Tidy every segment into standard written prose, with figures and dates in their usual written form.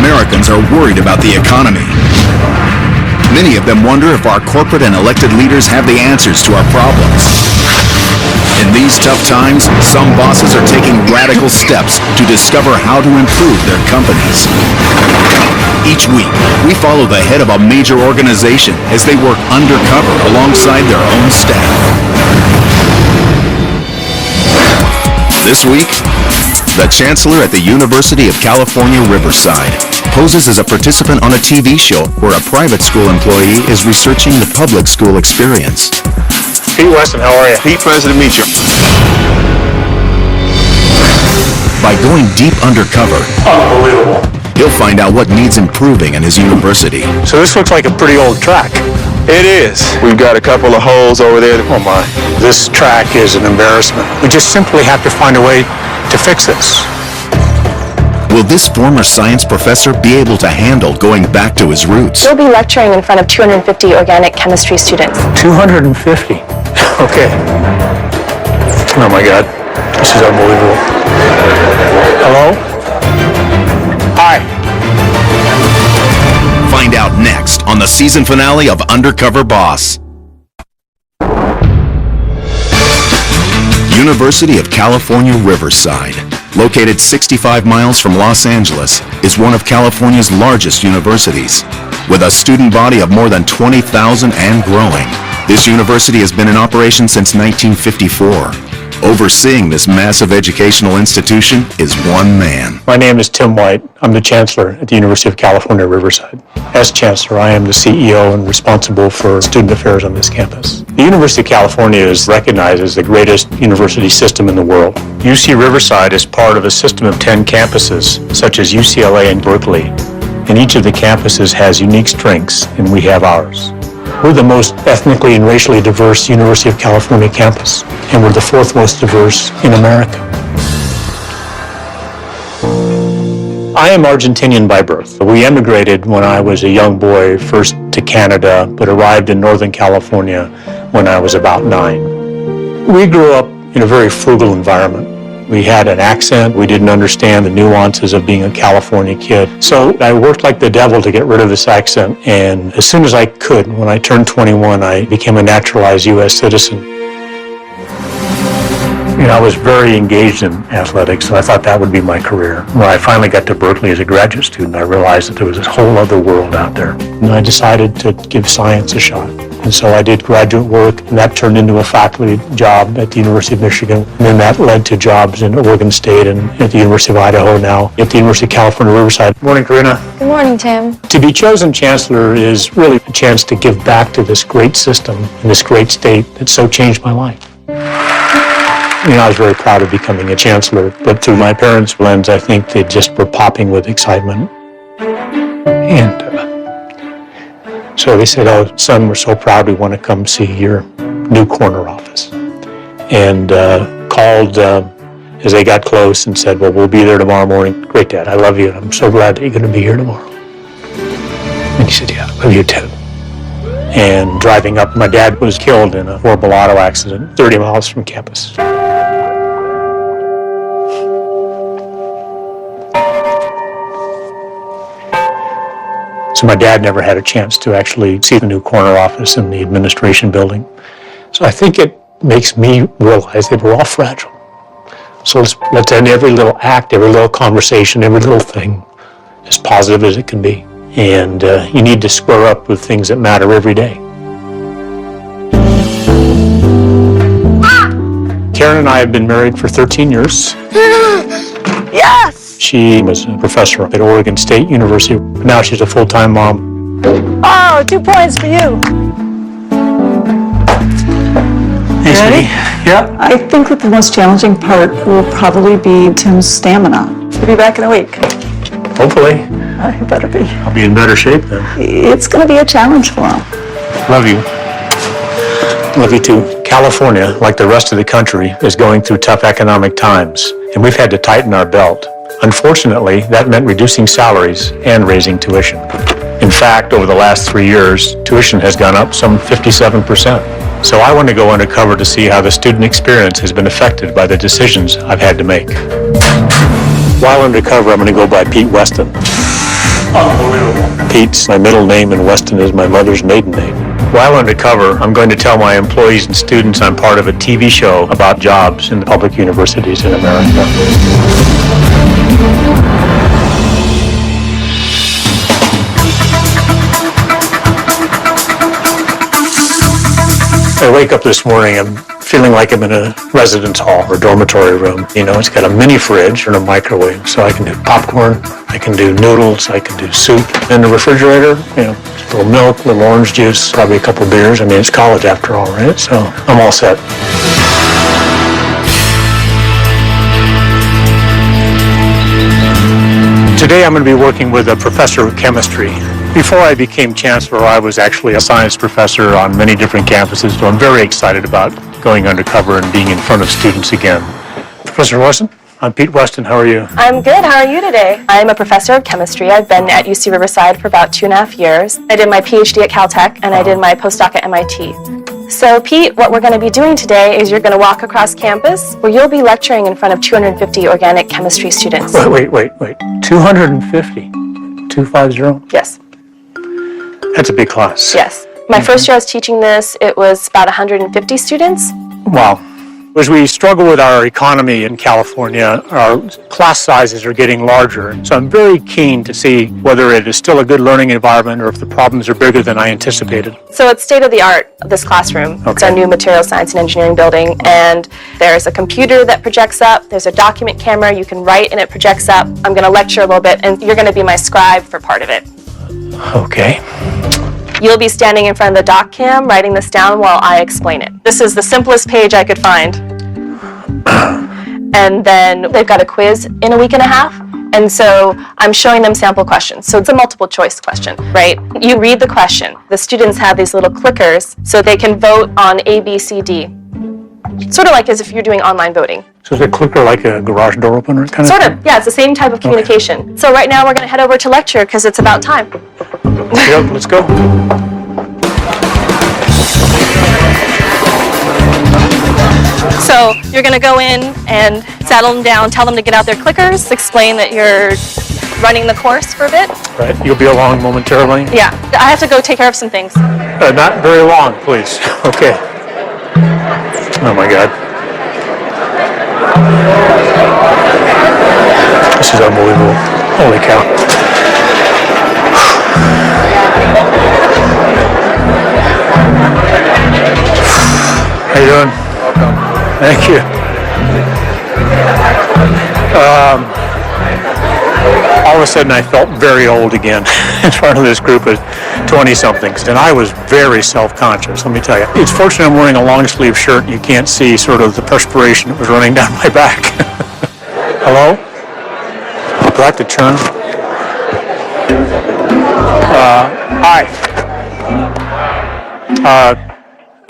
Americans are worried about the economy. Many of them wonder if our corporate and elected leaders have the answers to our problems. In these tough times, some bosses are taking radical steps to discover how to improve their companies. Each week, we follow the head of a major organization as they work undercover alongside their own staff. This week, the Chancellor at the University of California, Riverside poses as a participant on a TV show where a private school employee is researching the public school experience. Pete Weston, how are you? Pete, pleasure to meet you. By going deep undercover, Unbelievable. he'll find out what needs improving in his university. So this looks like a pretty old track. It is. We've got a couple of holes over there. Oh my, this track is an embarrassment. We just simply have to find a way to fix this. Will this former science professor be able to handle going back to his roots? You'll be lecturing in front of 250 organic chemistry students. 250. Okay. Oh my God, this is unbelievable. Hello? Hi. Find out next on the season finale of Undercover Boss. University of California, Riverside, located 65 miles from Los Angeles, is one of California's largest universities. With a student body of more than 20,000 and growing, this university has been in operation since 1954. Overseeing this massive educational institution is one man. My name is Tim White. I'm the Chancellor at the University of California, Riverside. As Chancellor, I am the CEO and responsible for student affairs on this campus. The University of California is recognized as the greatest university system in the world. UC Riverside is part of a system of 10 campuses, such as UCLA and Berkeley. And each of the campuses has unique strengths, and we have ours. We're the most ethnically and racially diverse University of California campus, and we're the fourth most diverse in America. I am Argentinian by birth. We emigrated when I was a young boy, first to Canada, but arrived in Northern California when I was about 9. We grew up in a very frugal environment. We had an accent. We didn't understand the nuances of being a California kid. So I worked like the devil to get rid of this accent. And as soon as I could, when I turned 21, I became a naturalized U.S. citizen. I was very engaged in athletics, so I thought that would be my career. When I finally got to Berkeley as a graduate student, I realized that there was this whole other world out there. And I decided to give science a shot. And so I did graduate work, and that turned into a faculty job at the University of Michigan. And then that led to jobs in Oregon State and at the University of Idaho now, at the University of California, Riverside. Morning, Karina. Good morning, Tim. To be chosen chancellor is really a chance to give back to this great system and this great state that so changed my life. I was very proud of becoming a chancellor, but through my parents' lens, I think they just were popping with excitement. And so they said, "Oh, son, we're so proud. We want to come see your new corner office." And called as they got close and said, "Well, we'll be there tomorrow morning." "Great, Dad. I love you. I'm so glad that you're going to be here tomorrow." And he said, "Yeah, I love you too." And driving up, my dad was killed in a horrible auto accident 30 miles from campus. So my dad never had a chance to actually see the new corner office in the administration building. So I think it makes me realize that we're all fragile. So let's end every little act, every little conversation, every little thing as positive as it can be. And you need to square up with things that matter every day. Karen and I have been married for 13 years. Yes! She was a professor at Oregon State University. Now she's a full-time mom. Oh, 2 points for you. Hey, Ready? sweetie. Yeah. I think that the most challenging part will probably be Tim's stamina. He'll be back in a week. Hopefully. He better be. I'll be in better shape then. It's going to be a challenge for him. Love you. Love you too. California, like the rest of the country, is going through tough economic times, and we've had to tighten our belt. Unfortunately, that meant reducing salaries and raising tuition. In fact, over the last 3 years, tuition has gone up some 57%. So I want to go undercover to see how the student experience has been affected by the decisions I've had to make. While undercover, I'm going to go by Pete Weston. Unbelievable. Pete's my middle name and Weston is my mother's maiden name. While undercover, I'm going to tell my employees and students I'm part of a TV show about jobs in the public universities in America. I wake up this morning, I'm feeling like I'm in a residence hall or dormitory room. You know, it's got a mini fridge and a microwave, so I can do popcorn, I can do noodles, I can do soup. In the refrigerator, you know, a little milk, a little orange juice, probably a couple beers. I mean, it's college after all, right? So I'm all set. Today I'm going to be working with a professor of chemistry. Before I became chancellor, I was actually a science professor on many different campuses, so I'm very excited about going undercover and being in front of students again. Professor Larson, I'm Pete Weston. How are you? I'm good. How are you today? I'm a professor of chemistry. I've been at UC Riverside for about 2.5 years. I did my PhD at Caltech, and I did my postdoc at MIT. So, Pete, what we're going to be doing today is you're going to walk across campus where you'll be lecturing in front of 250 organic chemistry students. Wait. 250? 250? Yes. That's a big class. Yes. My first year I was teaching this, it was about 150 students. Wow. As we struggle with our economy in California, our class sizes are getting larger. So I'm very keen to see whether it is still a good learning environment or if the problems are bigger than I anticipated. So it's state of the art, this classroom. It's our new material science and engineering building, and there's a computer that projects up, there's a document camera, you can write and it projects up. I'm going to lecture a little bit and you're going to be my scribe for part of it. Okay. You'll be standing in front of the doc cam, writing this down while I explain it. This is the simplest page I could find. And then they've got a quiz in a week and a half. And so I'm showing them sample questions. So it's a multiple choice question, right? You read the question. The students have these little clickers so they can vote on A, B, C, D. Sort of like as if you're doing online voting. So is a clicker like a garage door opener kind of Sort thing? of, yeah, it's the same type of communication. Okay. So right now we're going to head over to lecture because it's about time. Yep, let's go. So you're going to go in and saddle them down, tell them to get out their clickers, explain that you're running the course for a bit. Right, you'll be along momentarily? Yeah, I have to go take care of some things. Not very long, please. Okay. Oh my God. This is unbelievable. Holy cow. How you doing? Welcome. Thank you. All of a sudden I felt very old again in front of this group of 20-somethings, and I was very self-conscious, let me tell you. It's fortunate I'm wearing a long-sleeve shirt and you can't see sort of the perspiration that was running down my back. Hello? Do I have to turn? Hi.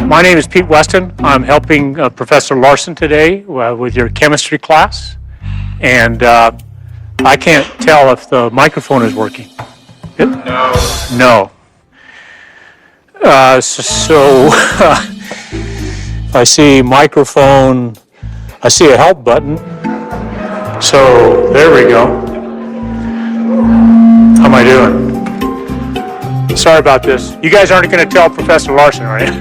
My name is Pete Weston. I'm helping Professor Larson today with your chemistry class, and I can't tell if the microphone is working. No. So I see microphone, I see a help button. So there we go. How am I doing? Sorry about this. You guys aren't going to tell Professor Larson, are you?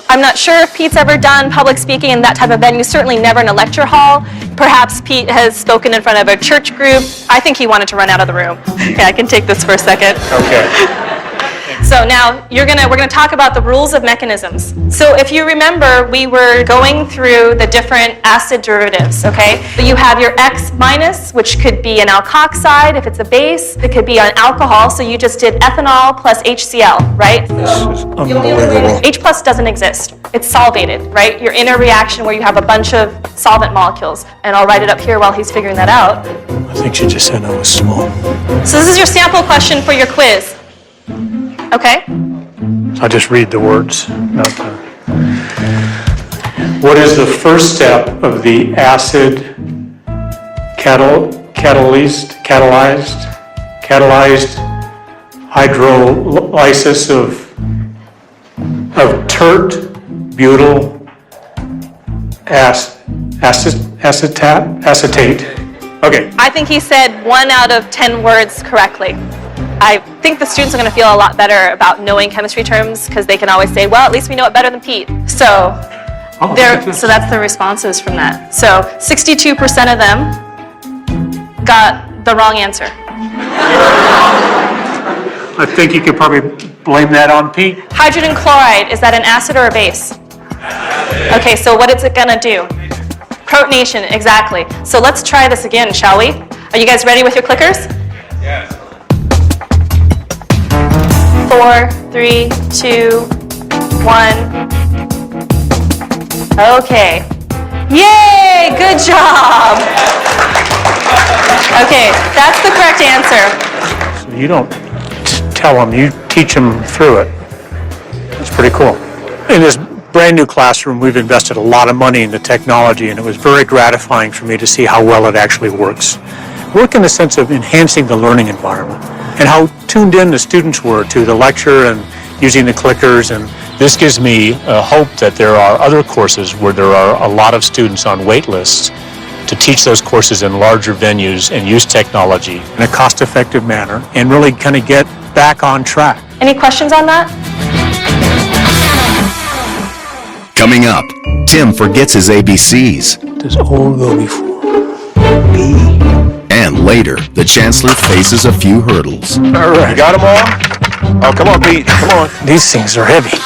I'm not sure if Pete's ever done public speaking in that type of venue, certainly never in a lecture hall. Perhaps Pete has spoken in front of a church group. I think he wanted to run out of the room. Yeah, I can take this for a second. Okay. So now we're gonna talk about the rules of mechanisms. So if you remember, we were going through the different acid derivatives, okay? You have your X minus, which could be an alkoxide if it's a base. It could be an alcohol, so you just did ethanol plus HCl, right? This is unbelievable. H plus doesn't exist. It's solvated, right? You're in a reaction where you have a bunch of solvent molecules. And I'll write it up here while he's figuring that out. I think she just said I was small. So this is your sample question for your quiz. Okay? I'll just read the words. What is the first step of the acid catalyzed hydrolysis of tert butyl acetate? Okay. I think he said 1 out of 10 words correctly. I think the students are going to feel a lot better about knowing chemistry terms because they can always say, well, at least we know it better than Pete. So, so that's the responses from that. So 62% of them got the wrong answer. I think you could probably blame that on Pete. Hydrogen chloride, is that an acid or a base? Okay, so what is it going to do? Protonation, exactly. So let's try this again, shall we? Are you guys ready with your clickers? Yes. 4, 3, 2, 1. Okay. Yay! Good job! Okay, that's the correct answer. So you don't tell them, you teach them through it. That's pretty cool. In this brand new classroom, we've invested a lot of money in the technology, and it was very gratifying for me to see how well it actually works. Work in the sense of enhancing the learning environment and how tuned in the students were to the lecture and using the clickers. And this gives me hope that there are other courses where there are a lot of students on wait lists to teach those courses in larger venues and use technology in a cost-effective manner and really kind of get back on track. Any questions on that? Coming up, Tim forgets his ABCs. Does O go before B? And later, the Chancellor faces a few hurdles. All right. You got them all? Oh, come on, Pete. Come on. These things are heavy.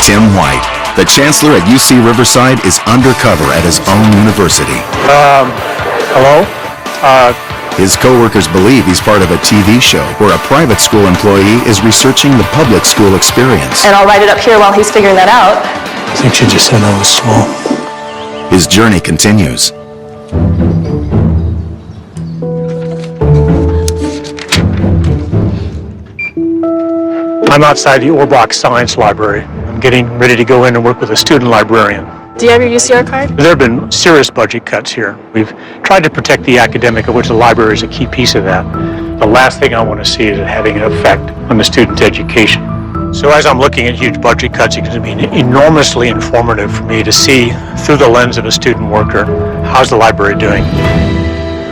Tim White, the Chancellor at UC Riverside, is undercover at his own university. Hello? His coworkers believe he's part of a TV show where a private school employee is researching the public school experience. And I'll write it up here while he's figuring that out. I think she just said I was small. His journey continues. I'm outside the Orbach Science Library. I'm getting ready to go in and work with a student librarian. Do you have your UCR card? There have been serious budget cuts here. We've tried to protect the academic, of which the library is a key piece of that. The last thing I want to see is it having an effect on the student's education. So as I'm looking at huge budget cuts, it's going to be enormously informative for me to see through the lens of a student worker, how's the library doing?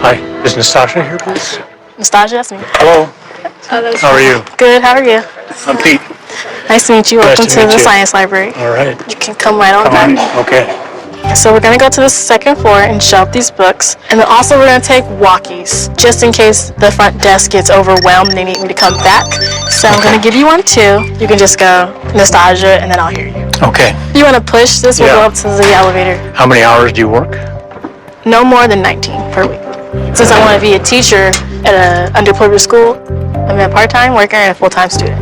Hi, is Nastasia here, please? Nastasia, that's me. Hello. How are you? Good, how are you? I'm Pete. Nice to meet you. Nice Welcome to to meet the you. science library. All right. You can come right on Come on. back. Okay. So we're going to go to the second floor and shelve these books. And then also we're going to take walkies, just in case the front desk gets overwhelmed and they need me to come back. So I'm going to give you one too. You can just go Nastasia and then I'll hear you. Okay. If you want to push this, we'll go up to the elevator. How many hours do you work? No more than 19 per week. Since I want to be a teacher at an underprivileged school, I'm a part-time worker and a full-time student.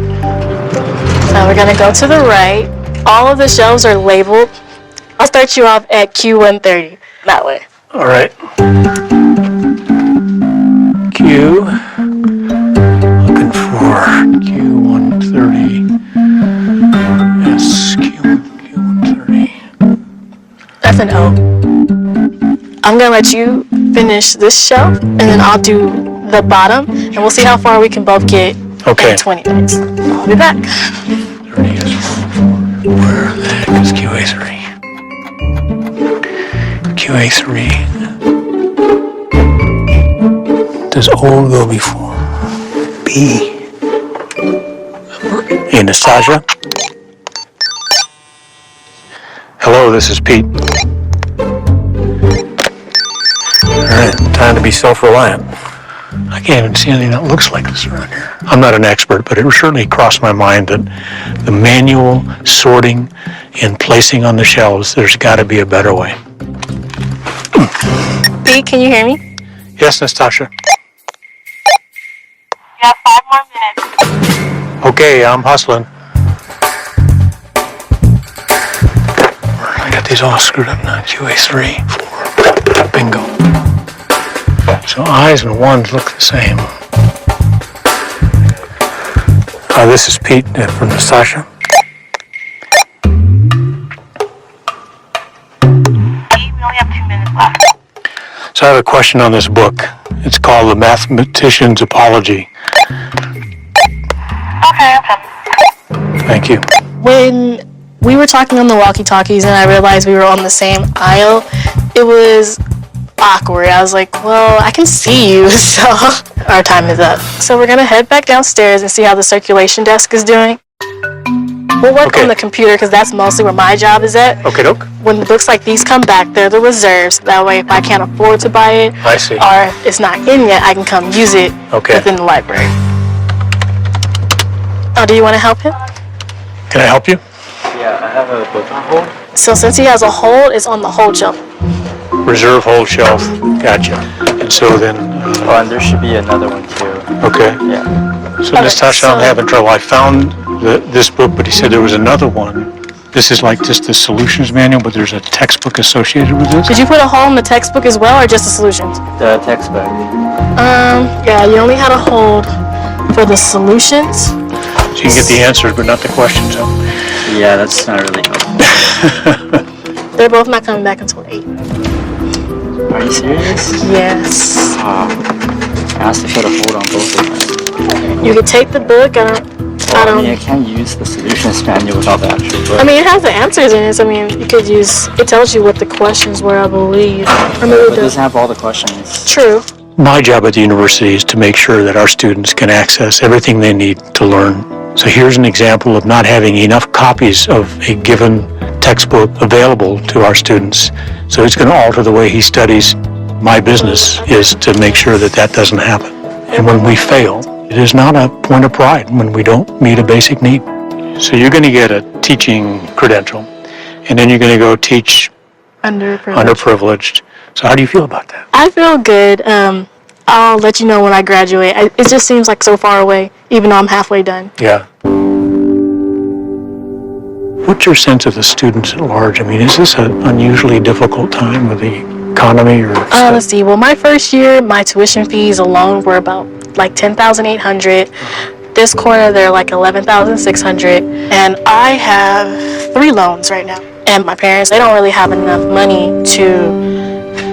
So we're going to go to the right. All of the shelves are labeled. I'll start you off at Q130, that way. All right. Q. Looking for Q130. Yes, Q130. That's an O. I'm going to let you finish this shelf, and then I'll do the bottom, and we'll see how far we can both get Okay. in 20 minutes. I'll be back. 30 is where the heck is QA3? QA3. Does O go before B? Hey, Nastasia? Hello, this is Pete. All right, time to be self-reliant. I can't even see anything that looks like this around here. I'm not an expert, but it certainly crossed my mind that the manual sorting and placing on the shelves, there's got to be a better way. Pete, can you hear me? Yes, Nastasia? You have 5 more minutes. Okay, I'm hustling. I got these all screwed up now. QA3, 4, bingo. So I's and 1's look the same. This is Pete from Nastasia. We only have 2 minutes left. So I have a question on this book. It's called The Mathematician's Apology. Okay, Thank you. When We were talking on the walkie-talkies, and I realized we were on the same aisle. It was awkward. I was like, well, I can see you, so our time is up. So we're gonna head back downstairs and see how the circulation desk is doing. We'll work on the computer because that's mostly where my job is at. Okay, doke. When the books like these come back, they're the reserves. That way, if I can't afford to buy it, I see. or if it's not in yet, I can come use it within the library. Oh, do you want to help him? Can I help you? Yeah, I have a book on hold. So since he has a hold, it's on the hold shelf. Reserve hold shelf. Gotcha. And so then, Oh, and there should be another one too. okay. Yeah. So Natasha, I'm having trouble. I found this book, but he said there was another one. This is like just the solutions manual, but there's a textbook associated with this. Did you put a hole in the textbook as well, or just the solutions? The textbook. Yeah, you only had a hold for the solutions. So you can get the answers, but not the questions. Huh? Yeah, that's not really helpful. They're both not coming back until 8. Are you serious? Yes. I have to put a hold on both of them. You could take the book. I mean, I can't use the solutions manual without the actual book. I mean, it has the answers in it. So, I mean, you could use. It tells you what the questions were, I believe. Or maybe But it doesn't have all the questions. True. My job at the university is to make sure that our students can access everything they need to learn. So here's an example of not having enough copies of a given textbook available to our students. So it's going to alter the way he studies. My business is to make sure that that doesn't happen. And when we fail, it is not a point of pride when we don't meet a basic need. So you're going to get a teaching credential, and then you're going to go teach underprivileged. So how do you feel about that? I feel good. I'll let you know when I graduate. It just seems like so far away, even though I'm halfway done. Yeah. What's your sense of the students at large? I mean, is this an unusually difficult time with the economy or? Let's see. Well, my first year, my tuition fees alone were about like $10,800. This quarter, they're like $11,600, and I have 3 loans right now. And my parents, they don't really have enough money to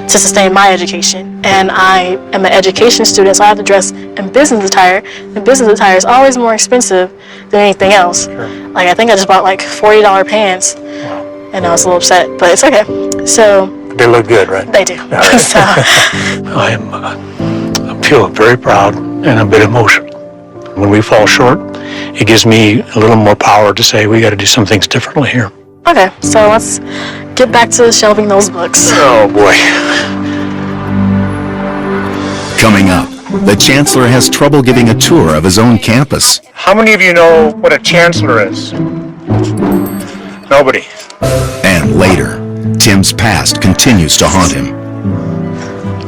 sustain my education. And I am an education student, so I have to dress in business attire. And business attire is always more expensive than anything else. Sure. Like, I think I just bought like $40 pants, and I was a little upset, but it's okay. So They look good, right? they do. Right. So, I feel very proud and a bit emotional. When we fall short, it gives me a little more power to say we got to do some things differently here. okay, so let's get back to shelving those books. Oh boy. Coming up, the chancellor has trouble giving a tour of his own campus. How many of you know what a chancellor is? Nobody. And later, Tim's past continues to haunt him.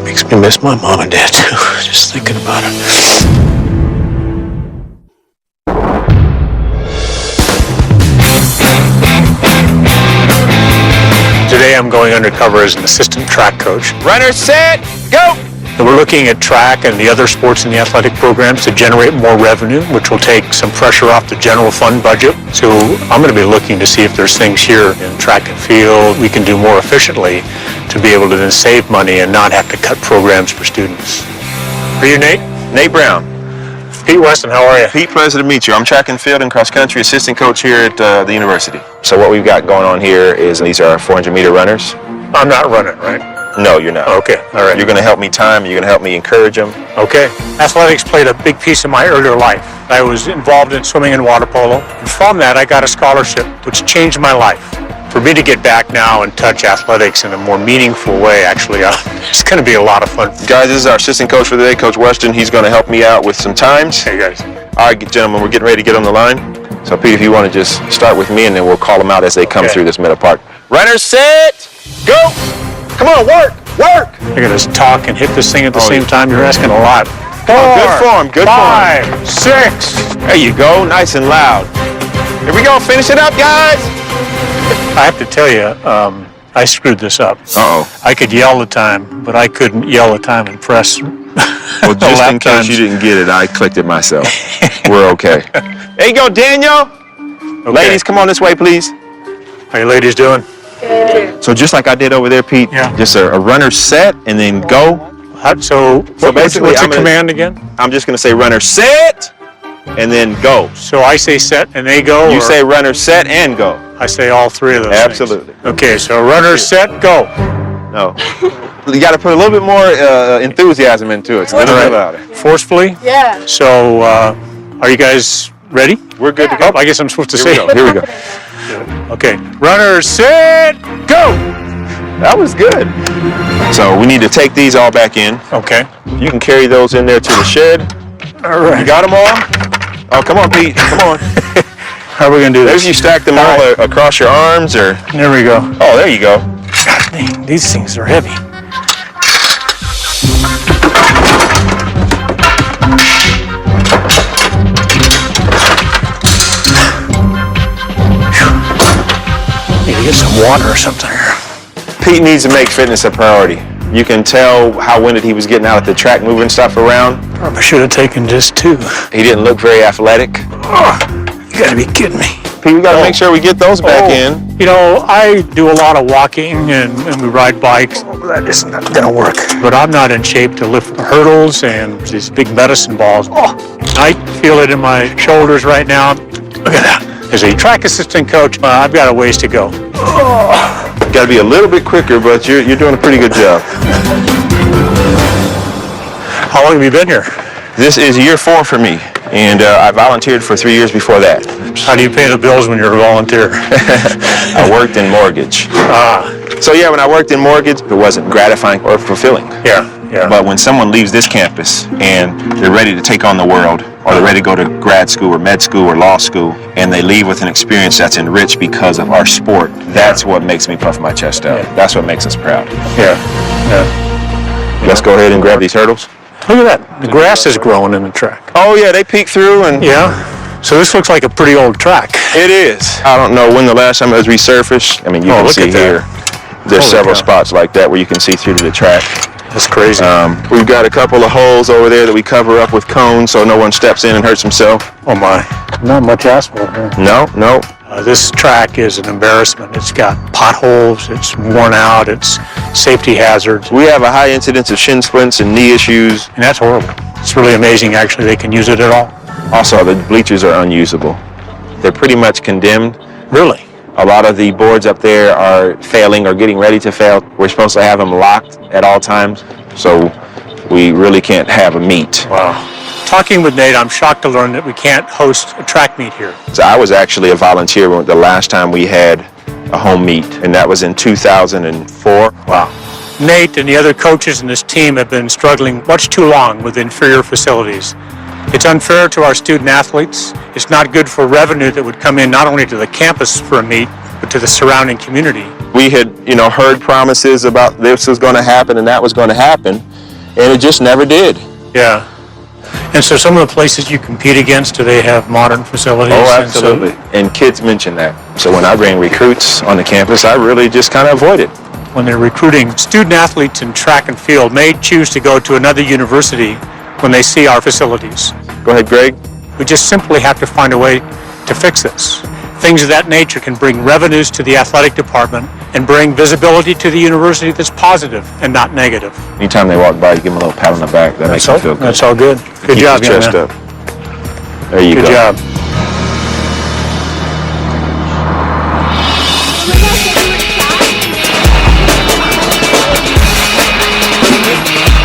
Makes me miss my mom and dad too, just thinking about it. Today I'm going undercover as an assistant track coach. Runner set, go! And we're looking at track and the other sports in the athletic programs to generate more revenue, which will take some pressure off the general fund budget. So I'm going to be looking to see if there's things here in track and field we can do more efficiently to be able to then save money and not have to cut programs for students. Are you Nate? Nate Brown. Pete Weston, how are you? Pete, pleasure to meet you. I'm track and field and cross country assistant coach here at the university. So what we've got going on here is these are 400-meter runners. I'm not running, right? No, you're not. Okay, all right. You're going to help me time. You're going to help me encourage them. Okay. Athletics played a big piece of my earlier life. I was involved in swimming and water polo. And from that, I got a scholarship, which changed my life. For me to get back now and touch athletics in a more meaningful way, actually, it's going to be a lot of fun. Guys, this is our assistant coach for the day, Coach Weston. He's going to help me out with some times. Hey, guys. All right, gentlemen, we're getting ready to get on the line. So, Pete, if you want to just start with me, and then we'll call them out as they come through this middle part. Runners set, go! Come on, work! Work! I got to talk and hit this thing at the same time. You're asking a lot. 4, good form, good 5, 6. There you go, nice and loud. Here we go, finish it up, guys! I have to tell you, I screwed this up. Uh-oh. I could yell the time, but I couldn't yell the time and press. Well, just in case you didn't get it, I clicked it myself. We're okay. There you go, Daniel. Okay. Ladies, come on this way, please. How you ladies doing? So just like I did over there, Pete, just a runner set and then go. So basically, what's the command again? I'm just going to say runner set and then go. So I say set and they go? You say runner set and go. I say all three of those Absolutely. things. Okay, so runners, set, go. No. You got to put a little bit more enthusiasm into it. It's a little bit louder. Forcefully? Yeah. So, are you guys ready? We're good to go. I guess I'm supposed to Here say we go. Here we go. Okay, runners, set, go! That was good. So we need to take these all back in. Okay. You can carry those in there to the shed. All right. You got them all? Oh, come on, Pete. Come on. How are we going to do Maybe this? you stack them all across your arms, or... There we go. Oh, there you go. God dang, these things are heavy. Need to get some water or something here. Pete needs to make fitness a priority. You can tell how winded he was getting out at the track, moving stuff around. Probably should have taken just 2. He didn't look very athletic. Oh, you gotta be kidding me. Pete, we gotta make sure we get those back in. You know, I do a lot of walking and we ride bikes. That isn't gonna work. But I'm not in shape to lift hurdles and these big medicine balls. Oh, I feel it in my shoulders right now. Look at that. As a track assistant coach, I've got a ways to go. You gotta be a little bit quicker, but you're doing a pretty good job. How long have you been here? This is year 4 for me, and I volunteered for 3 years before that. How do you pay the bills when you're a volunteer? I worked in mortgage. So yeah, when I worked in mortgage, it wasn't gratifying or fulfilling. Yeah. But when someone leaves this campus and they're ready to take on the world, or they're ready to go to grad school or med school or law school, and they leave with an experience that's enriched because of our sport, that's what makes me puff my chest out. That's what makes us proud. Yeah. Let's go ahead and grab these hurdles. Look at that. The grass is growing in the track. Oh yeah, they peek through and... Yeah. So this looks like a pretty old track. It is. I don't know when the last time it was resurfaced. I mean, you can see here, there's several spots like that where you can see through to the track. That's crazy. We've got a couple of holes over there that we cover up with cones so no one steps in and hurts himself. Oh my. Not much asphalt here. No. This track is an embarrassment. It's got potholes, it's worn out, it's safety hazards, We have a high incidence of shin splints and knee issues. and that's horrible. It's really amazing, actually, they can use it at all. Also, the bleachers are unusable. They're pretty much condemned. Really? A lot of the boards up there are failing or getting ready to fail. We're supposed to have them locked at all times, so we really can't have a meet. Wow. Talking with Nate, I'm shocked to learn that we can't host a track meet here. So I was actually a volunteer the last time we had a home meet, and that was in 2004. Wow. Nate and the other coaches in this team have been struggling much too long with inferior facilities. It's unfair to our student athletes. It's not good for revenue that would come in not only to the campus for a meet, but to the surrounding community. We had, heard promises about this was going to happen and that was going to happen, and it just never did. Yeah. And so some of the places you compete against, do they have modern facilities? Oh, absolutely. And kids mention that. So when I bring recruits on the campus, I really just kind of avoid it. When they're recruiting student athletes in track and field, may choose to go to another university when they see our facilities. Go ahead, Greg. We just simply have to find a way to fix this. Things of that nature can bring revenues to the athletic department and bring visibility to the university that's positive and not negative. Anytime they walk by, you give them a little pat on the back. That makes them feel good. That's all good. Good Keep job, your young chest man. up. There you go. Good job.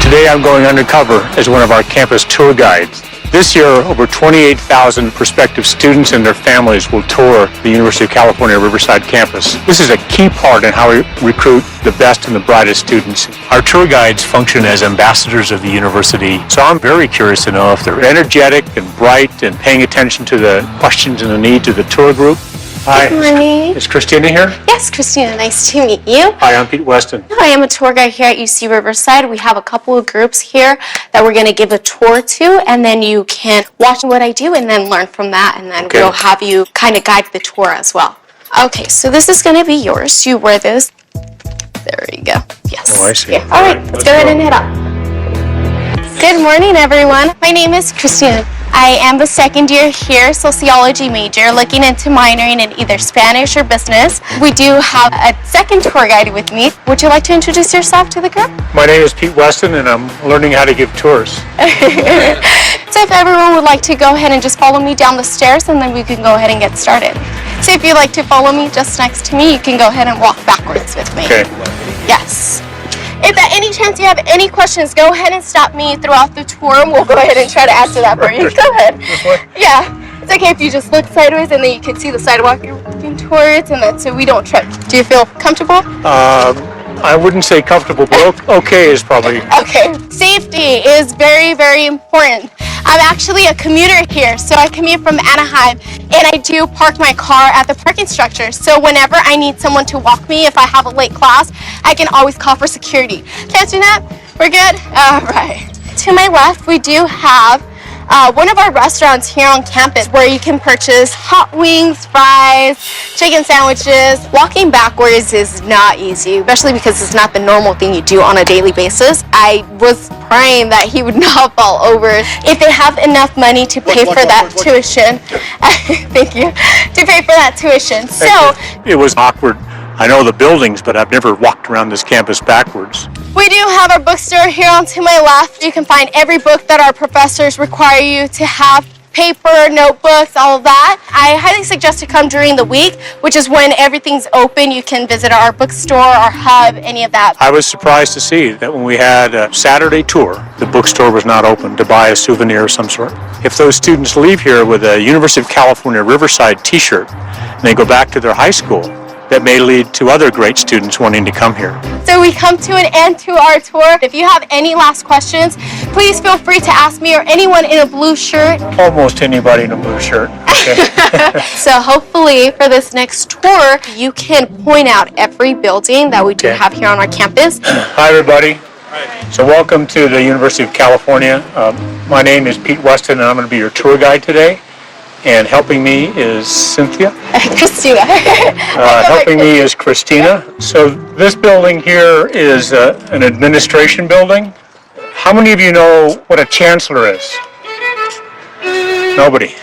Today I'm going undercover as one of our campus tour guides. This year, over 28,000 prospective students and their families will tour the University of California Riverside campus. This is a key part in how we recruit the best and the brightest students. Our tour guides function as ambassadors of the university, so I'm very curious to know if they're energetic and bright and paying attention to the questions and the needs of the tour group. Hi. Good morning. Is Christina here? Yes, Christina, nice to meet you. Hi, I'm Pete Weston. I am a tour guide here at UC Riverside. We have a couple of groups here that we're going to give a tour to, and then you can watch what I do and then learn from that, and then we'll have you kind of guide the tour as well. Okay, so this is going to be yours. You wear this. There you go. Yes. Oh, I see. Yeah. All right, let's go ahead and head up. Good morning, everyone. My name is Christina. I am a second year here, sociology major, looking into minoring in either Spanish or business. We do have a second tour guide with me. Would you like to introduce yourself to the group? My name is Pete Weston, and I'm learning how to give tours. So if everyone would like to go ahead and just follow me down the stairs, and then we can go ahead and get started. So if you'd like to follow me just next to me, you can go ahead and walk backwards with me. Okay. Yes. If at any chance you have any questions, go ahead and stop me throughout the tour and we'll go ahead and try to answer that for you. Go ahead. Yeah. It's okay if you just look sideways and then you can see the sidewalk you're walking towards and then so we don't trip. Do you feel comfortable? I wouldn't say comfortable, but okay is probably... Okay. Safety is very, very important. I'm actually a commuter here, so I commute from Anaheim, and I do park my car at the parking structure. So whenever I need someone to walk me, if I have a late class, I can always call for security. Catching that? We're good? All right. To my left, we do have one of our restaurants here on campus where you can purchase hot wings, fries, chicken sandwiches. Walking backwards is not easy, especially because it's not the normal thing you do on a daily basis. I was praying that he would not fall over. If they have enough money to pay for that tuition, thank you, to pay for that tuition. It was awkward. I know the buildings, but I've never walked around this campus backwards. We do have our bookstore here on to my left. You can find every book that our professors require you to have. Paper, notebooks, all of that. I highly suggest to come during the week, which is when everything's open. You can visit our bookstore, our hub, any of that. I was surprised to see that when we had a Saturday tour, the bookstore was not open to buy a souvenir of some sort. If those students leave here with a University of California Riverside t-shirt and they go back to their high school, that may lead to other great students wanting to come here. So we come to an end to our tour. If you have any last questions, please feel free to ask me or anyone in a blue shirt. Almost anybody in a blue shirt. Okay. So hopefully for this next tour, you can point out every building that we do have here on our campus. Hi everybody. So welcome to the University of California. My name is Pete Weston and I'm going to be your tour guide today. And helping me is Cynthia. Christina. Helping me is Christina. So this building here is an administration building. How many of you know what a chancellor is? Nobody.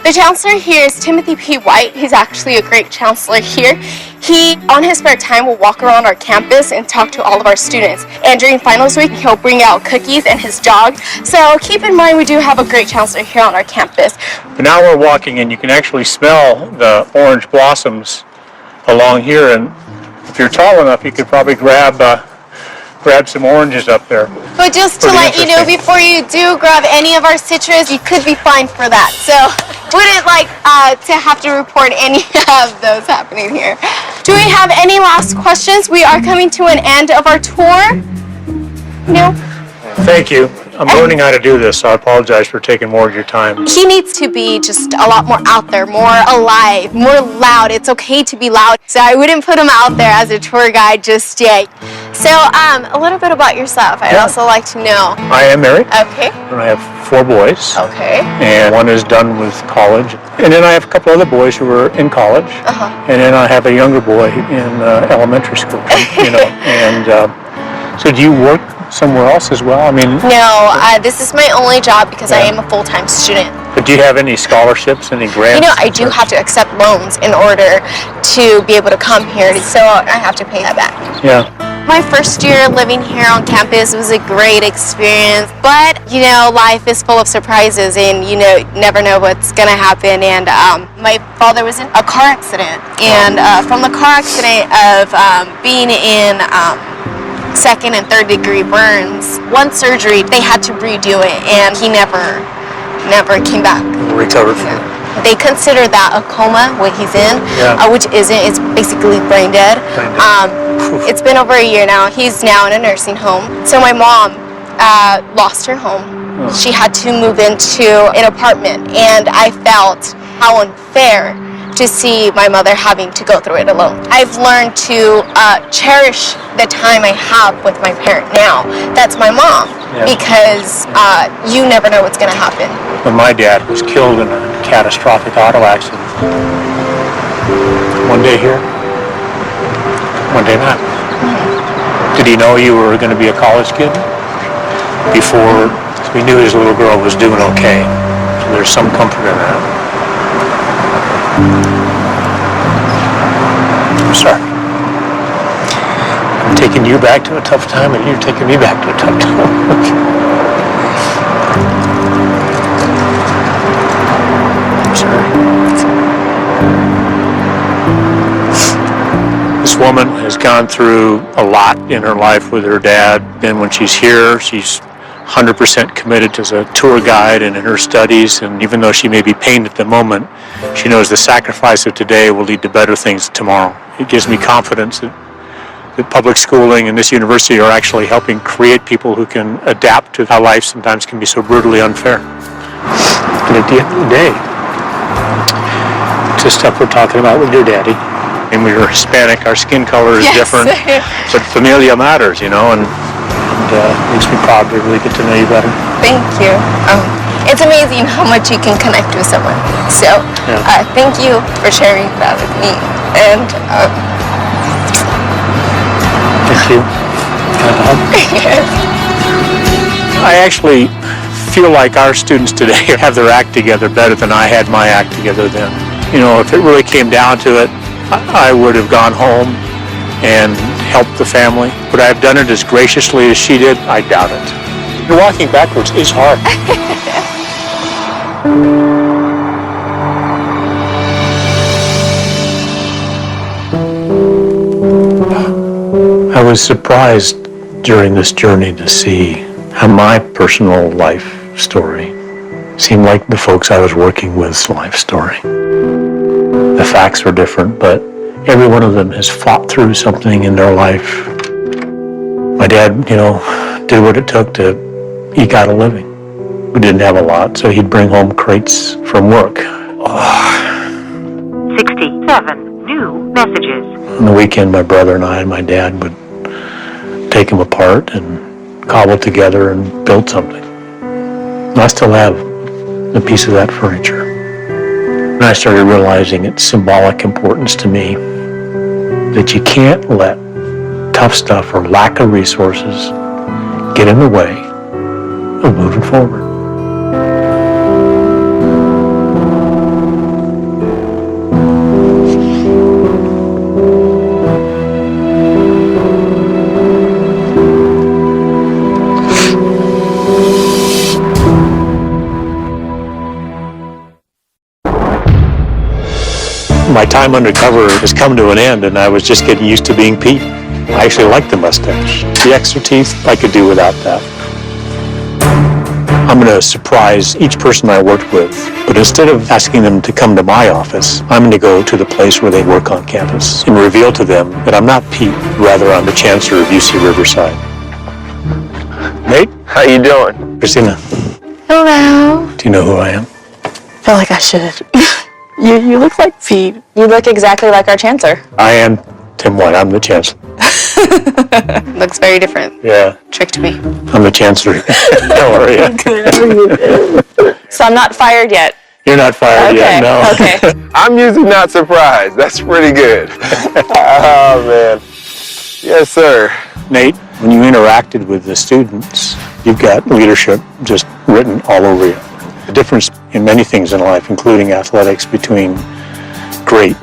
The chancellor here is Timothy P. White. He's actually a great chancellor here. He, on his spare time, will walk around our campus and talk to all of our students. And during finals week, he'll bring out cookies and his dog. So keep in mind, we do have a great chancellor here on our campus. But now we're walking and you can actually smell the orange blossoms along here. And if you're tall enough, you could probably grab some oranges up there. But just to let you know, before you do grab any of our citrus, you could be fined for that. So wouldn't like to have to report any of those happening here. Do we have any last questions? We are coming to an end of our tour. No? Thank you. I'm learning how to do this, so I apologize for taking more of your time. He needs to be just a lot more out there, more alive, more loud. It's okay to be loud. So I wouldn't put him out there as a tour guide just yet. So a little bit about yourself. I'd also like to know. I am married. Okay. And I have 4 boys. Okay. And one is done with college. And then I have a couple other boys who are in college. And then I have a younger boy in elementary school. So do you work somewhere else as well? I mean, no, this is my only job because I am a full-time student. But do you have any scholarships, any grants? You know, I do have to accept loans in order to be able to come here, so I have to pay that back. Yeah. My first year living here on campus was a great experience, but you know, life is full of surprises and you know, never know what's gonna happen. And my father was in a car accident, and from the car accident of being in second and third degree burns, one surgery, they had to redo it, and he never came back. Recovered from it. They consider that a coma, what he's in, which isn't. It's basically brain dead. It's been over a year now. He's now in a nursing home. So my mom lost her home. She had to move into an apartment, and I felt how unfair to see my mother having to go through it alone. I've learned to cherish the time I have with my parent now. That's my mom, because you never know what's gonna happen. When my dad was killed in a catastrophic auto accident, one day here, one day not. Did he know you were gonna be a college kid? Before we knew his little girl was doing okay. So there's some comfort in that. I'm sorry. I'm taking you back to a tough time and you're taking me back to a tough time. I'm sorry. woman has gone through a lot in her life with her dad. And when she's here, she's 100% committed as a tour guide and in her studies. And even though she may be pained at the moment, she knows the sacrifice of today will lead to better things tomorrow. It gives me confidence that public schooling and this university are actually helping create people who can adapt to how life sometimes can be so brutally unfair. And at the end of the day, it's the stuff we're talking about with your daddy. And we're Hispanic, our skin color is different, but familia matters, and makes me proud to really get to know you better. Thank you. It's amazing how much you can connect with someone. So, thank you for sharing that with me. And thank you. Can I have a hug? yes. I actually feel like our students today have their act together better than I had my act together then. If it really came down to it, I would have gone home and helped the family. Would I have done it as graciously as she did? I doubt it. Walking backwards is hard. I was surprised during this journey to see how my personal life story seemed like the folks I was working with's life story. The facts are different, but every one of them has fought through something in their life. My dad, did what it took to eke out a living. We didn't have a lot, so he'd bring home crates from work. 67 new messages. On the weekend, my brother and I and my dad would take them apart and cobble together and build something. And I still have a piece of that furniture. And I started realizing its symbolic importance to me, that you can't let tough stuff or lack of resources get in the way of moving forward. My time undercover has come to an end, and I was just getting used to being Pete. I actually like the mustache. The extra teeth, I could do without that. I'm going to surprise each person I worked with, but instead of asking them to come to my office, I'm going to go to the place where they work on campus and reveal to them that I'm not Pete, rather I'm the Chancellor of UC Riverside. Nate? How you doing? Christina, Hello. do you know who I am? I feel like I should. You look like Pete. You look exactly like our chancellor. I am Tim White. I'm the Chancellor. Looks very different. Yeah, Tricked me. I'm the Chancellor. How are you? Good. How are you? So I'm not fired yet. You're not fired yet, no. Okay. I'm usually not surprised. That's pretty good. Oh, man. Yes, sir. Nate, when you interacted with the students, you've got leadership just written all over you. The difference in many things in life, including athletics, between great,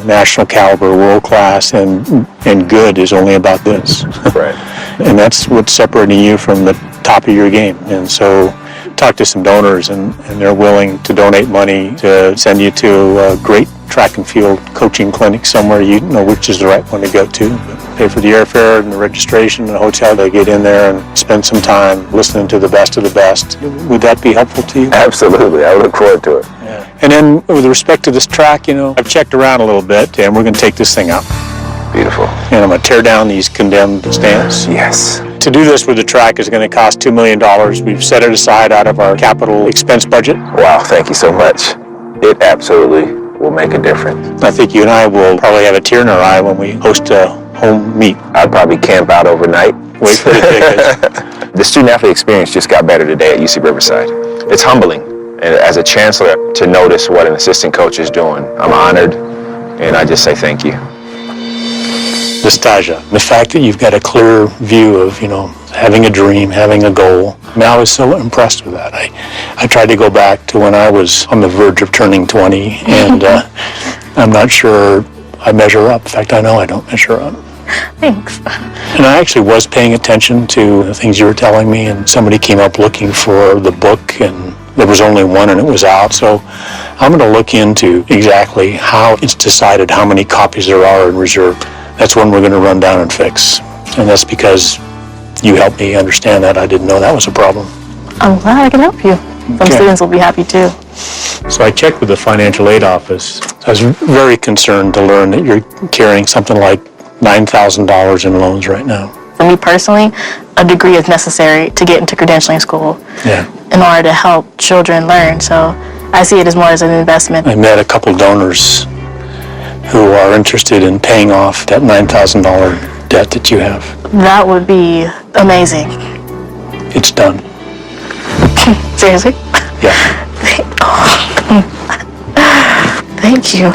national caliber, world class, and good is only about this. Right. And that's what's separating you from the top of your game. And so talk to some donors, and they're willing to donate money to send you to a great track and field coaching clinic somewhere you know which is the right one to go to. Pay for the airfare and the registration and the hotel to get in there and spend some time listening to the best of the best. Would that be helpful to you? Absolutely. I look forward to it. Yeah. And then with respect to this track, I've checked around a little bit, and we're going to take this thing out. Beautiful. And I'm going to tear down these condemned stands. Yes. To do this with the track is going to cost $2 million. We've set it aside out of our capital expense budget. Wow, thank you so much. It absolutely will make a difference. I think you and I will probably have a tear in our eye when we host a home meet. I'd probably camp out overnight. Wait for the tickets. The student-athlete experience just got better today at UC Riverside. It's humbling, and as a chancellor, to notice what an assistant coach is doing. I'm honored, and I just say thank you. Nostalgia. The fact that you've got a clear view of, having a dream, having a goal. I was so impressed with that. I tried to go back to when I was on the verge of turning 20, and I'm not sure I measure up. In fact, I know I don't measure up. Thanks. And I actually was paying attention to the things you were telling me, and somebody came up looking for the book, and there was only one and it was out. So I'm going to look into exactly how it's decided how many copies there are in reserve. that's one we're going to run down and fix. And that's because you helped me understand that. I didn't know that was a problem. I'm glad I can help you. Some students will be happy too. So I checked with the financial aid office. I was very concerned to learn that you're carrying something like $9,000 in loans right now. For me personally, a degree is necessary to get into credentialing school in order to help children learn. So I see it as more as an investment. I met a couple donors who are interested in paying off that $9,000 debt that you have. That would be amazing. It's done. Seriously? Yeah. Thank you.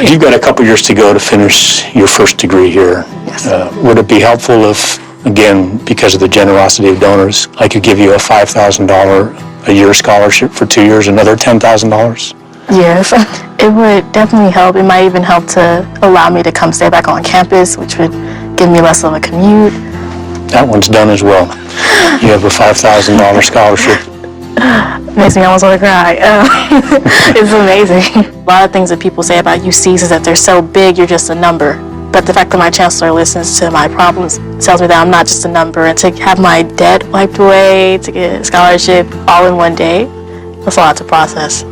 You've got a couple years to go to finish your first degree here. Yes. Would it be helpful if, again, because of the generosity of donors, I could give you a $5,000 a year scholarship for 2 years, another $10,000? Yes, it would definitely help. It might even help to allow me to come stay back on campus, which would give me less of a commute. That one's done as well. You have a $5,000 scholarship. Makes me almost want to cry. It's amazing. A lot of things that people say about UCs is that they're so big, you're just a number. But the fact that my chancellor listens to my problems tells me that I'm not just a number. And to have my debt wiped away, to get a scholarship all in one day, that's a lot to process.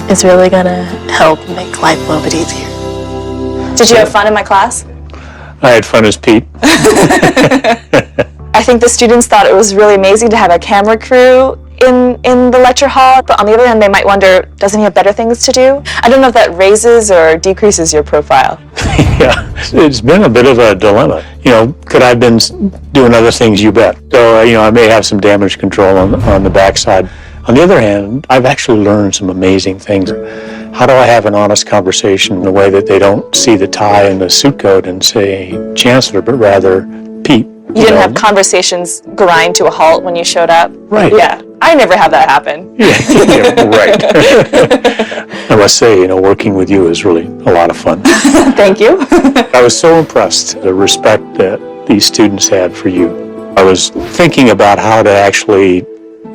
It's really going to help make life a little bit easier. Did you have fun in my class? I had fun as Pete. I think the students thought it was really amazing to have a camera crew in the lecture hall, but on the other hand, they might wonder, doesn't he have better things to do? I don't know if that raises or decreases your profile. Yeah, it's been a bit of a dilemma. You know, could I have been doing other things? You bet. So, I may have some damage control on the backside. On the other hand, I've actually learned some amazing things. How do I have an honest conversation in a way that they don't see the tie and the suit coat and say Chancellor, but rather Pete? You didn't have conversations grind to a halt when you showed up? Right. Yeah, I never have that happen. Yeah, right. I must say, working with you is really a lot of fun. Thank you. I was so impressed, the respect that these students had for you. I was thinking about how to actually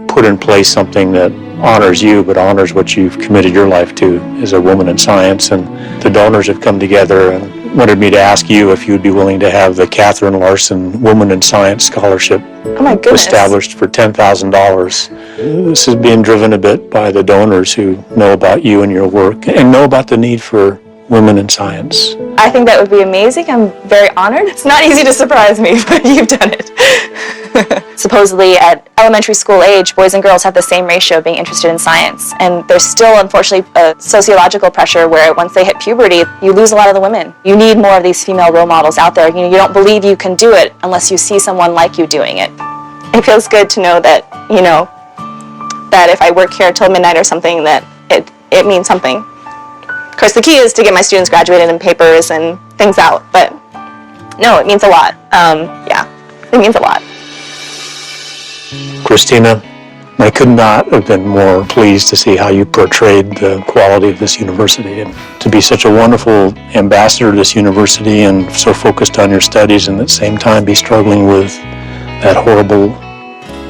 put in place something that honors you, but honors what you've committed your life to as a woman in science. And the donors have come together and wanted me to ask you if you'd be willing to have the Catherine Larson Woman in Science Scholarship established for $10,000. This is being driven a bit by the donors who know about you and your work and know about the need for women in science. I think that would be amazing. I'm very honored. It's not easy to surprise me, but you've done it. Supposedly at elementary school age, boys and girls have the same ratio of being interested in science. And there's still, unfortunately, a sociological pressure where once they hit puberty, you lose a lot of the women. You need more of these female role models out there. You don't believe you can do it unless you see someone like you doing it. It feels good to know that, that if I work here till midnight or something, that it means something. Of course, the key is to get my students graduated in papers and things out, but no, it means a lot. It means a lot. Christina, I could not have been more pleased to see how you portrayed the quality of this university, and to be such a wonderful ambassador to this university and so focused on your studies and at the same time be struggling with that horrible,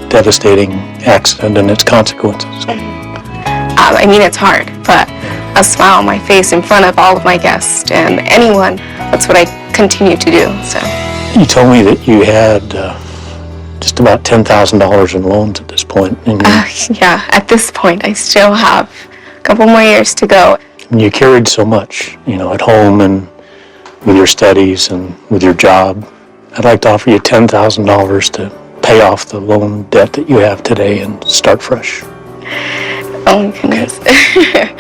devastating accident and its consequences. It's hard, but a smile on my face in front of all of my guests and anyone, that's what I continue to do. So. You told me that you had just about $10,000 in loans at this point. Yeah, at this point, I still have a couple more years to go. And you carried so much, at home and with your studies and with your job. I'd like to offer you $10,000 to pay off the loan debt that you have today and start fresh. Oh my goodness. Okay.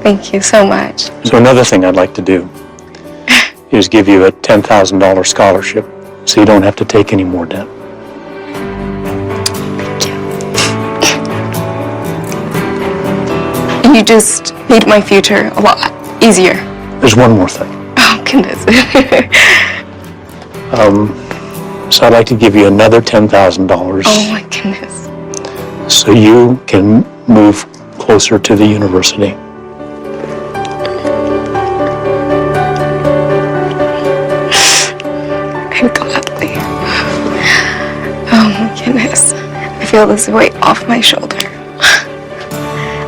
Thank you so much. So another thing I'd like to do is give you a $10,000 scholarship so you don't have to take any more debt. You just made my future a lot easier. There's one more thing. Oh, goodness. So I'd like to give you another $10,000. Oh, my goodness. So you can move closer to the university. Gladly. Oh, my goodness. I feel this weight off my shoulder.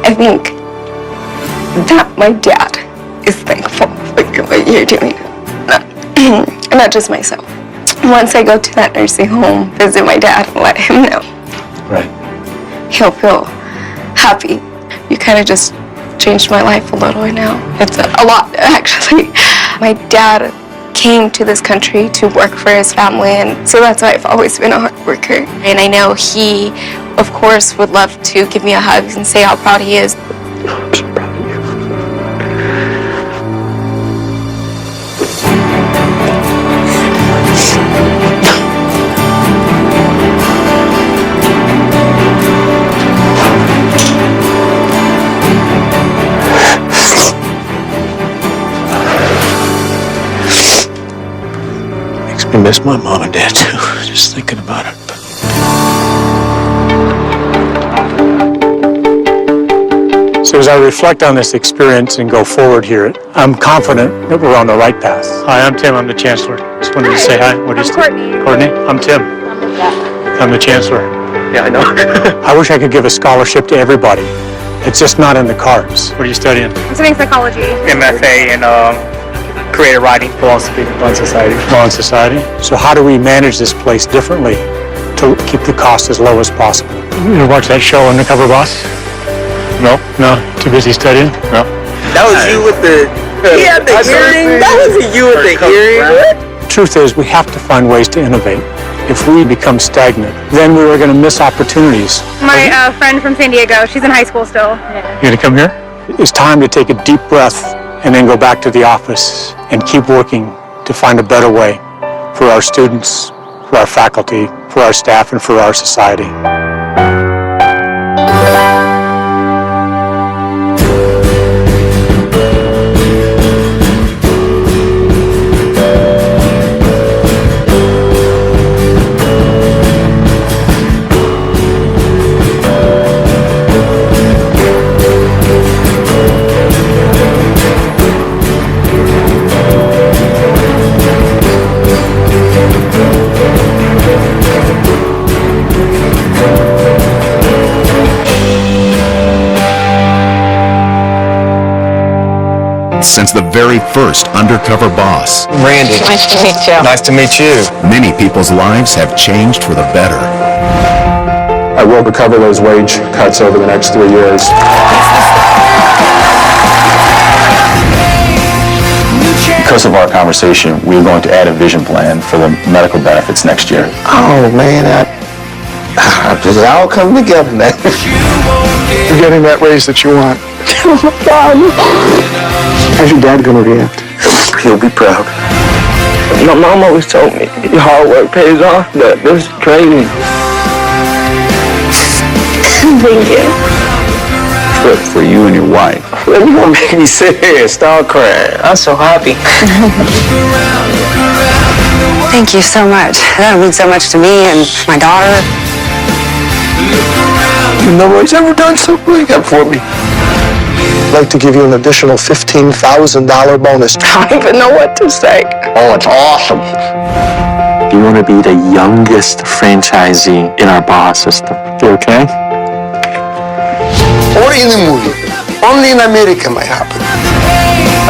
I think that my dad is thankful for what you're doing. and not just myself. Once I go to that nursing home, visit my dad and let him know, Right. he'll feel happy. You kind of just changed my life a little now. It's a lot, actually. My dad came to this country to work for his family, and so that's why I've always been a hard worker. And I know he, of course, would love to give me a hug and say how proud he is. I'm so proud of you. Makes me miss my mom and dad too, just thinking about it. So as I reflect on this experience and go forward here, I'm confident that we're on the right path. Hi, I'm Tim. I'm the Chancellor. Just wanted to say hi. What is Courtney. Courtney? I'm Tim. I'm the Chancellor. Yeah, I know. I wish I could give a scholarship to everybody. It's just not in the cards. What are you studying? I'm studying psychology. MFA in creative writing, philosophy, law and society. Law and society. So how do we manage this place differently to keep the cost as low as possible? You ever watch that show, Undercover Boss? No? No? Too busy studying? No? That was you with the... Yeah, the earring. That wasn't you with the earring. Truth is, we have to find ways to innovate. If we become stagnant, then we are going to miss opportunities. My friend from San Diego, she's in high school still. You gonna come here? It's time to take a deep breath and then go back to the office and keep working to find a better way for our students, for our faculty, for our staff, and for our society. Since the very first Undercover Boss, Randy. Nice to meet you. Nice to meet you. many people's lives have changed for the better. I will recover those wage cuts over the next 3 years. Because of our conversation, we're going to add a vision plan for the medical benefits next year. Oh man, this is all coming together now. You're getting that raise that you want. How's your dad gonna react? He'll be proud. My mom always told me, your hard work pays off, but this is crazy. Thank you. For you and your wife. You gonna make me sit here and start crying. I'm so happy. Thank you so much. That means so much to me and my daughter. Nobody's ever done something like that for me. I'd like to give you an additional $15,000 bonus. I don't even know what to say. Oh, it's awesome. You want to be the youngest franchisee in our boss system. You okay? Only in the movie. Only in America might happen.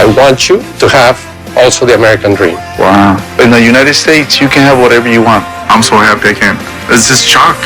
I want you to have also the American dream. Wow. In the United States, you can have whatever you want. I'm so happy I can. It's just shock.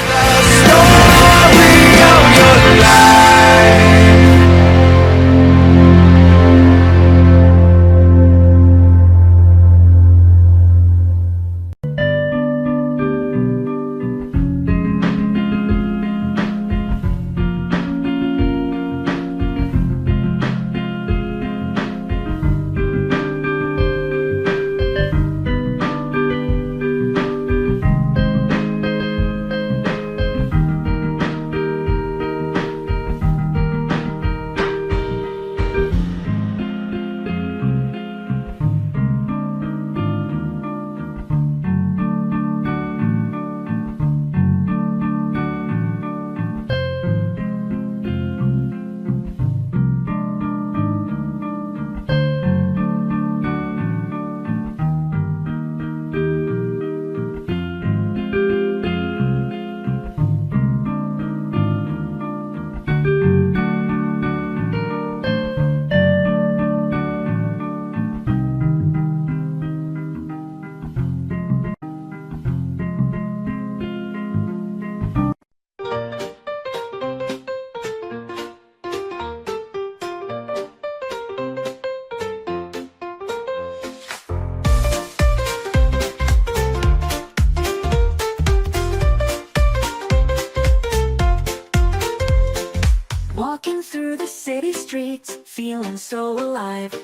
streets, feeling so alive.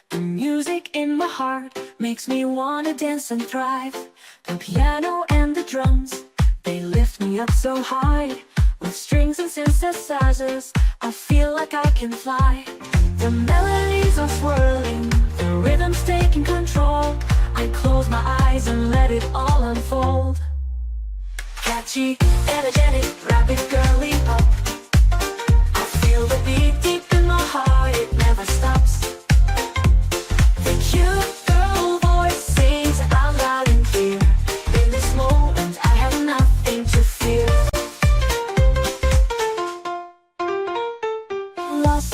The music in my heart makes me wanna dance and thrive. The piano and the drums, they lift me up so high. With strings and synthesizers, I feel like I can fly. The melodies are swirling, the rhythm's taking control. I close my eyes and let it all unfold. Catchy, energetic, rapid, girly pop. I feel the beat deep in my heart, it never stops. The cute girl voice sings out loud and clear. In this moment I have nothing to fear. Lost